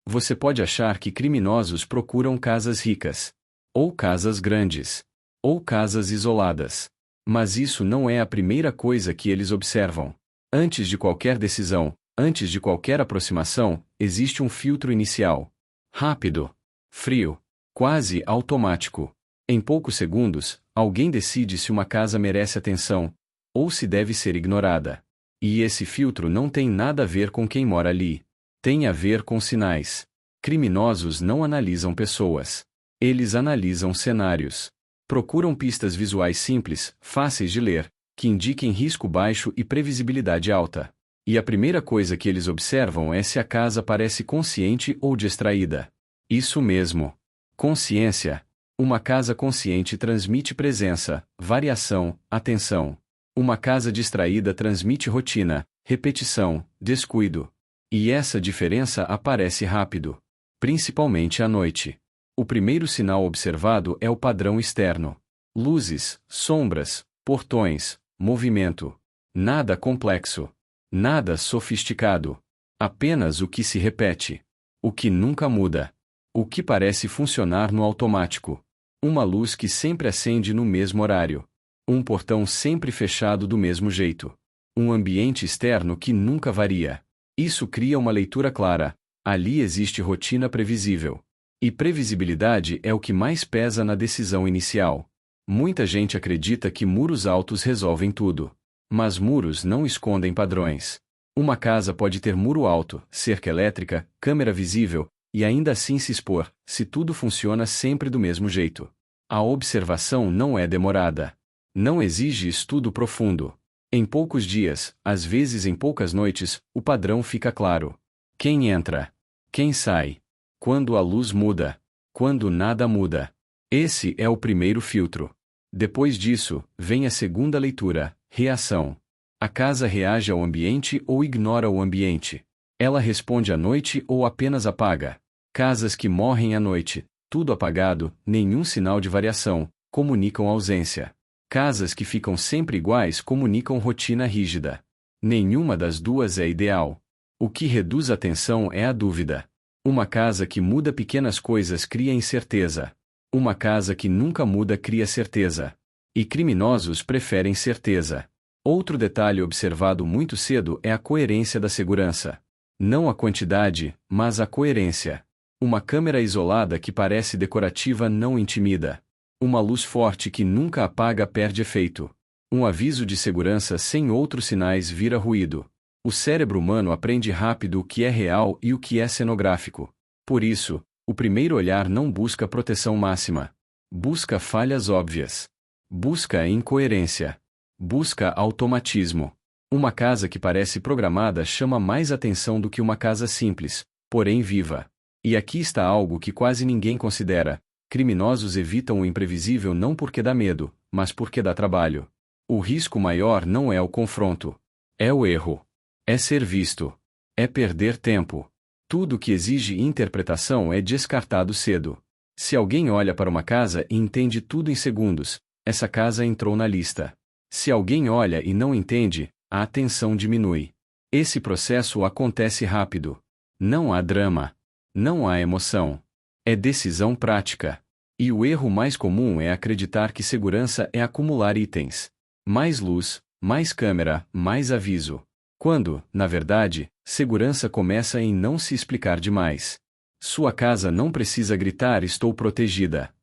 Você pode achar que criminosos procuram casas ricas, ou casas grandes, ou casas isoladas. Mas isso não é a primeira coisa que eles observam. Antes de qualquer decisão, antes de qualquer aproximação, existe um filtro inicial. Rápido, frio, quase automático. Em poucos segundos, alguém decide se uma casa merece atenção, ou se deve ser ignorada. E esse filtro não tem nada a ver com quem mora ali. Tem a ver com sinais. Criminosos não analisam pessoas. Eles analisam cenários. Procuram pistas visuais simples, fáceis de ler, que indiquem risco baixo e previsibilidade alta. E a primeira coisa que eles observam é se a casa parece consciente ou distraída. Isso mesmo. Consciência. Uma casa consciente transmite presença, variação, atenção. Uma casa distraída transmite rotina, repetição, descuido. E essa diferença aparece rápido. Principalmente à noite. O primeiro sinal observado é o padrão externo. Luzes, sombras, portões, movimento. Nada complexo. Nada sofisticado. Apenas o que se repete. O que nunca muda. O que parece funcionar no automático. Uma luz que sempre acende no mesmo horário. Um portão sempre fechado do mesmo jeito. Um ambiente externo que nunca varia. Isso cria uma leitura clara. Ali existe rotina previsível. E previsibilidade é o que mais pesa na decisão inicial. Muita gente acredita que muros altos resolvem tudo. Mas muros não escondem padrões. Uma casa pode ter muro alto, cerca elétrica, câmera visível, e ainda assim se expor, se tudo funciona sempre do mesmo jeito. A observação não é demorada. Não exige estudo profundo. Em poucos dias, às vezes em poucas noites, o padrão fica claro. Quem entra? Quem sai? Quando a luz muda? Quando nada muda? Esse é o primeiro filtro. Depois disso, vem a segunda leitura, reação. A casa reage ao ambiente ou ignora o ambiente. Ela responde à noite ou apenas apaga. Casas que morrem à noite, tudo apagado, nenhum sinal de variação, comunicam ausência. Casas que ficam sempre iguais comunicam rotina rígida. Nenhuma das duas é ideal. O que reduz a tensão é a dúvida. Uma casa que muda pequenas coisas cria incerteza. Uma casa que nunca muda cria certeza. E criminosos preferem certeza. Outro detalhe observado muito cedo é a coerência da segurança. Não a quantidade, mas a coerência. Uma câmera isolada que parece decorativa não intimida. Uma luz forte que nunca apaga perde efeito. Um aviso de segurança sem outros sinais vira ruído. O cérebro humano aprende rápido o que é real e o que é cenográfico. Por isso, o primeiro olhar não busca proteção máxima. Busca falhas óbvias. Busca incoerência. Busca automatismo. Uma casa que parece programada chama mais atenção do que uma casa simples, porém viva. E aqui está algo que quase ninguém considera. Criminosos evitam o imprevisível não porque dá medo, mas porque dá trabalho. O risco maior não é o confronto. É o erro. É ser visto. É perder tempo. Tudo que exige interpretação é descartado cedo. Se alguém olha para uma casa e entende tudo em segundos, essa casa entrou na lista. Se alguém olha e não entende, a atenção diminui. Esse processo acontece rápido. Não há drama. Não há emoção. É decisão prática. E o erro mais comum é acreditar que segurança é acumular itens. Mais luz, mais câmera, mais aviso. Quando, na verdade, segurança começa em não se explicar demais. Sua casa não precisa gritar "estou protegida".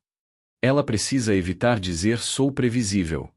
Ela precisa evitar dizer "sou previsível".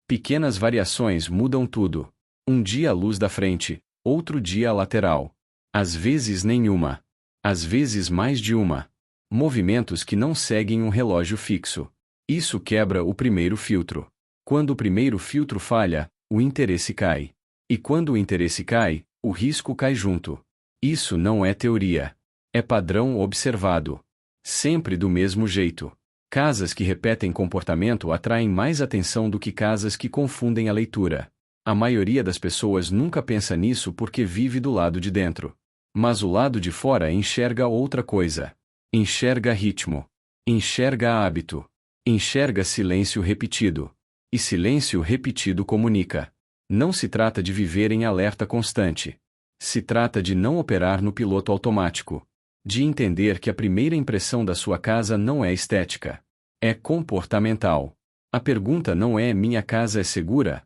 Pequenas variações mudam tudo. Um dia a luz da frente, outro dia a lateral. Às vezes nenhuma. Às vezes mais de uma. Movimentos que não seguem um relógio fixo. Isso quebra o primeiro filtro. Quando o primeiro filtro falha, o interesse cai. E quando o interesse cai, o risco cai junto. Isso não é teoria. É padrão observado. Sempre do mesmo jeito. Casas que repetem comportamento atraem mais atenção do que casas que confundem a leitura. A maioria das pessoas nunca pensa nisso porque vive do lado de dentro. Mas o lado de fora enxerga outra coisa. Enxerga ritmo. Enxerga hábito. Enxerga silêncio repetido. E silêncio repetido comunica. Não se trata de viver em alerta constante. Se trata de não operar no piloto automático. De entender que a primeira impressão da sua casa não é estética. É comportamental. A pergunta não é: minha casa é segura?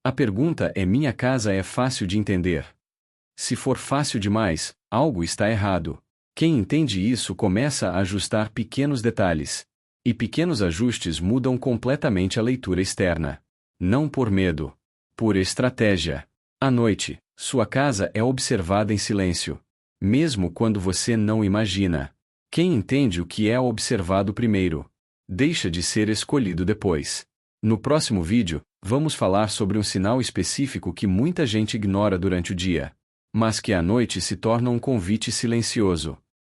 A pergunta é: minha casa é fácil de entender? Se for fácil demais, algo está errado. Quem entende isso começa a ajustar pequenos detalhes. E pequenos ajustes mudam completamente a leitura externa. Não por medo. Por estratégia. À noite, sua casa é observada em silêncio. Mesmo quando você não imagina. Quem entende o que é observado primeiro, deixa de ser escolhido depois. No próximo vídeo, vamos falar sobre um sinal específico que muita gente ignora durante o dia, mas que à noite se torna um convite silencioso.